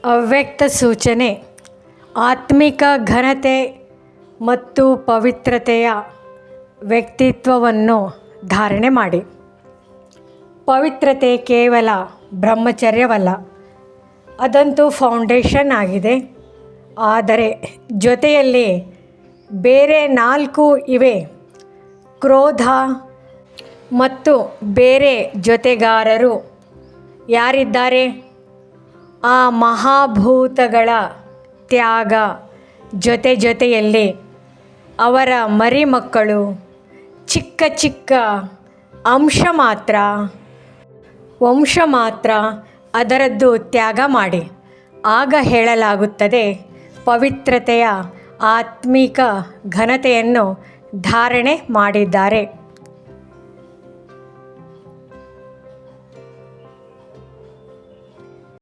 ಅವ್ಯಕ್ತ ಸೂಚನೆ ಆತ್ಮಿಕ ಘನತೆ ಮತ್ತು ಪವಿತ್ರತೆಯ ವ್ಯಕ್ತಿತ್ವವನ್ನು ಧಾರಣೆ ಮಾಡಿ. ಪವಿತ್ರತೆ ಕೇವಲ ಬ್ರಹ್ಮಚರ್ಯವಲ್ಲ, ಅದಂತೂ ಫೌಂಡೇಶನ್ ಆಗಿದೆ. ಆದರೆ ಜೊತೆಯಲ್ಲಿ ಬೇರೆ 4 ಇವೆ: ಕ್ರೋಧ ಮತ್ತು ಬೇರೆ ಜೊತೆಗಾರರು ಯಾರಿದ್ದಾರೆ? ಆ ಮಹಾಭೂತಗಳ ತ್ಯಾಗ, ಜೊತೆಯಲ್ಲಿ ಅವರ ಮರಿಮಕ್ಕಳು, ಚಿಕ್ಕ ಚಿಕ್ಕ ವಂಶ ಮಾತ್ರ ಅದರದ್ದು ತ್ಯಾಗ ಮಾಡಿ. ಆಗ ಹೇಳಲಾಗುತ್ತದೆ, ಪವಿತ್ರತೆಯ ಆತ್ಮಿಕ ಘನತೆಯನ್ನು ಧಾರಣೆ ಮಾಡಿದ್ದಾರೆ.